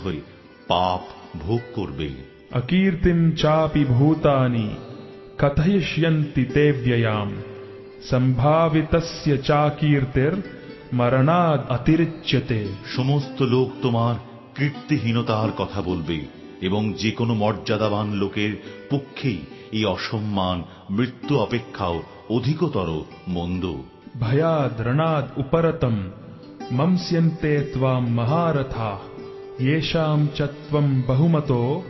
হয়ে পাপ ভোগ করবে। अकीर्तिं चापि भूतानि कथयिष्यन्ति ते व्ययाम् सम्भावितस्य चाकीर्तिर् मरणाद् अतिरिच्यते। সমস্ত লোক তোমার কীর্তিহীনতার কথা বলবে এবং যে কোনো মর্যাদাবান লোকের পক্ষেই এই অসম্মান মৃত্যু অপেক্ষাও অধিকতর মন্দ। भयाद् रणाद् उपरतम् मंस्यन्ते त्वां महारथाः येषां च त्वं बहुमतो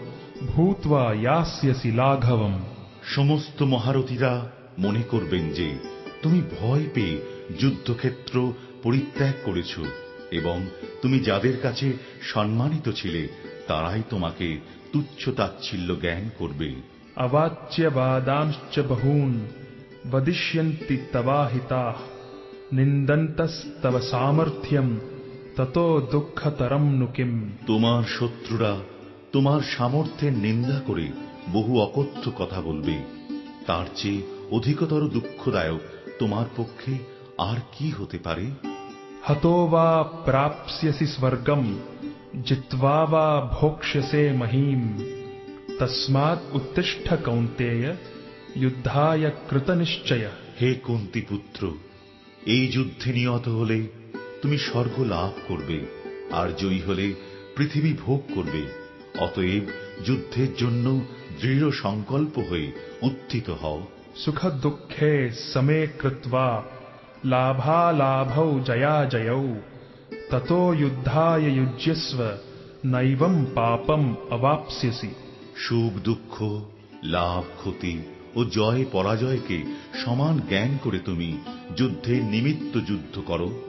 भूत्वा यास्यसि लाघवम्। সমস্ত মহারথীরা মনে করবেন যে তুমি ভয় পেয়ে যুদ্ধক্ষেত্র পরিত্যাগ করেছ এবং তুমি যাদের কাছে সম্মানিত ছিলে তারাই তোমাকে তুচ্ছ তাচ্ছিল্য জ্ঞান করবে। अवाच्य वादांश्च बहून् वदिष्यन्ति तवाहिताः निन्दन्तस्तव सामर्थ्यम् ततो दुःखतरं नु किम्। তোমার শত্রুরা তোমার সামর্থ্যের নিন্দা করে বহু অকথ্য কথা বলবে, তার চেয়ে অধিকতর দুঃখদায়ক তোমার পক্ষে আর কি হতে পারে। हतो वा प्राप्स्यसि स्वर्गम् जित्वा वा भोक्ष्यसे महीम् तस्मात् उत्तिष्ठ कौन्तेय युद्धाय कृतनिश्चय। হে কুন্তী পুত্র, এই যুদ্ধে নিহত হলে তুমি স্বর্গ লাভ করবে, আর জয়ী হলে পৃথিবী ভোগ করবে। অতএব যুদ্ধের জন্য দৃঢ় সংকল্প হয়ে উত্থিত হও। सुख दुःखे समे कृत्वा लाभालाभौ जयाजयौ ततो युद्धाय युज्यस्व नैवं पापम् अवाप्स्यसि। সুখ দুঃখ, লাভ ক্ষতি ও জয় পরাজয়কে সমান জ্ঞান করে তুমি যুদ্ধের নিমিত্ত যুদ্ধ করো,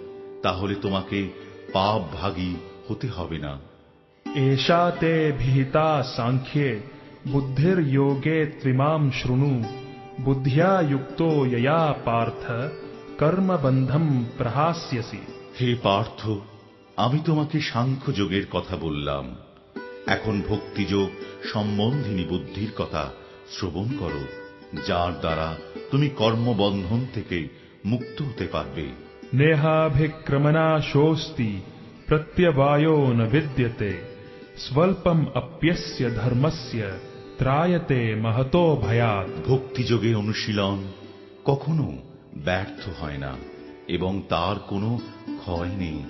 তাহলে তোমাকে পাপ ভাগী হতে হবে না। एषा ते भिहिता सांख्ये बुद्धिर्योगे त्विमां शृणु बुद्ध्या युक्तो यया पार्थ कर्मबन्धं प्रहास्यसि। হে পার্থ, আমি তোমাকে সাংখ্য যোগের কথা বললাম, এখন ভক্তিযোগ সম্বন্ধিনী বুদ্ধির কথা শ্রবণ করো, যার দ্বারা তুমি কর্মবন্ধন থেকে মুক্ত হতে পারবে। नेहाभिक्रमनाशोऽस्ति प्रत्यवायो न विद्यते स्वल्पम् अप्यस्य धर्मस्य त्रायते महतो भयात्। ভক্তিযোগের অনুশীলন কখনো ব্যর্থ হয় না এবং তার কোনো ক্ষয় নেই।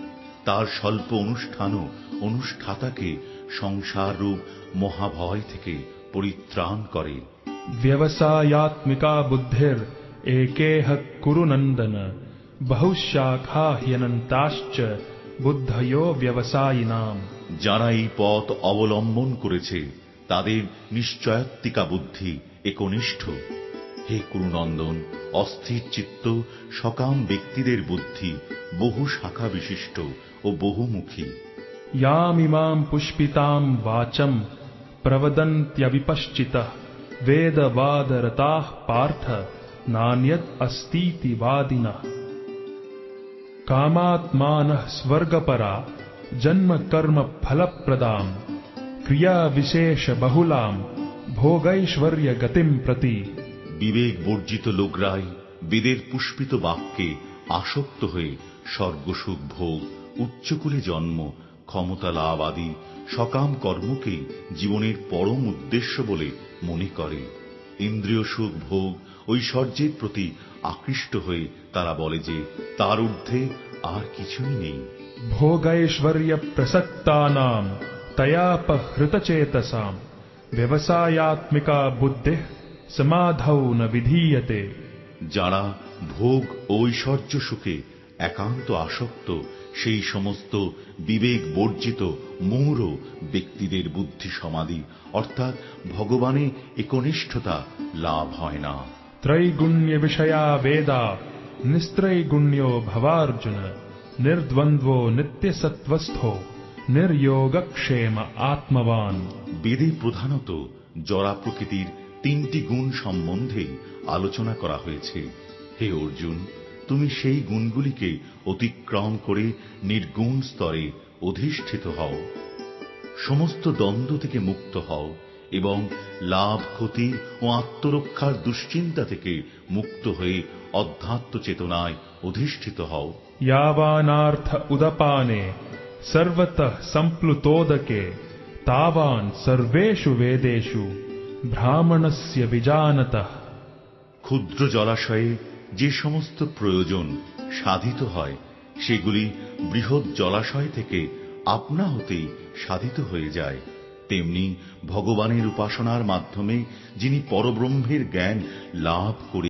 তার স্বল্প অনুষ্ঠানও অনুষ্ঠাতাকে সংসাররূপ মহাভয় থেকে পরিত্রাণ করে। व्यवसायात्मिका बुद्धिर एकेह कुरु नन्दन बहुशाखा ह्यनन्ताश्च बुद्धयो व्यवसायिनाम्। যারা এই পথ অবলম্বন করেছে তাদের নিশ্চয়াত্মিকা বুদ্ধি একনিষ্ঠ। হে কুরুনন্দন, অস্থির চিত্ত সকাম ব্যক্তিদের বুদ্ধি বহু শাখা বিশিষ্ট ও বহুমুখী। यामिमां पुष्पितां वाचं प्रवदन्त्यविपश्चितः वेदवादरताः पार्थ नान्यत् अस्तीति वादिनः। कामात्मानः स्वर्गपरा जन्म कर्म फलप्रदां क्रिया विशेष बहुलां भोगैश्वर्य गतिं प्रति। বিবেক বর্জিত লোকরাই বেদের পুষ্পিত বাক্যে আসক্ত হয়ে স্বর্গসুখ ভোগ, উচ্চকুলে জন্ম, ক্ষমতা লাভ আদি সকাম কর্মকে জীবনের পরম উদ্দেশ্য বলে মনে করে। ইন্দ্রিয় সুখ ভোগ ঐশ্বর্যের প্রতি আকৃষ্ট হয়ে তারা বলে যে তার ঊর্ধ্বে আর কিছুই নেই। भोगैश्वर्य प्रसक्तानां तयापहृतचेतसां व्यवसायात्मिका बुद्धिः समाधौ न विधीयते। যারা ভোগ ও ঐশ্বর্য সুখে একান্ত আসক্ত সেই সমস্ত বিবেক বর্জিত মূঢ় ব্যক্তিদের বুদ্ধি সমাধি অর্থাৎ ভগবানে একনিষ্ঠতা লাভ হয় না। त्रैगुण्य विषया वेदा निस्त्रैगुण्यो भवार्जुन निर्द्वन्द्वो नित्यसत्वस्थो निर्योगक्षेम आत्मवान। বেদে প্রধানত জড়া প্রকৃতির তিনটি গুণ সম্বন্ধে আলোচনা করা হয়েছে। হে অর্জুন, তুমি সেই গুণগুলিকে অতিক্রম করে নির্গুণ স্তরে অধিষ্ঠিত হও, সমস্ত দ্বন্দ্ব থেকে মুক্ত হও এবং লাভ ক্ষতি ও আত্মরক্ষার দুশ্চিন্তা থেকে মুক্ত হয়ে অধ্যাত্ম চেতনায় অধিষ্ঠিত হও। यावानार्थ उदपाने सर्वतः सम्प्लुतोदके तावान् सर्वेषु वेदेषु ब्राह्मणस्य विजानतः। ক্ষুদ্র জলাশয়ে যে সমস্ত প্রয়োজন সাধিত হয় সেগুলি বৃহৎ জলাশয় থেকে আপনা হতেই সাধিত হয়ে যায়। তেমনি ভগবানের উপাসনার মাধ্যমে যিনি পরব্রহ্মের জ্ঞান লাভ করে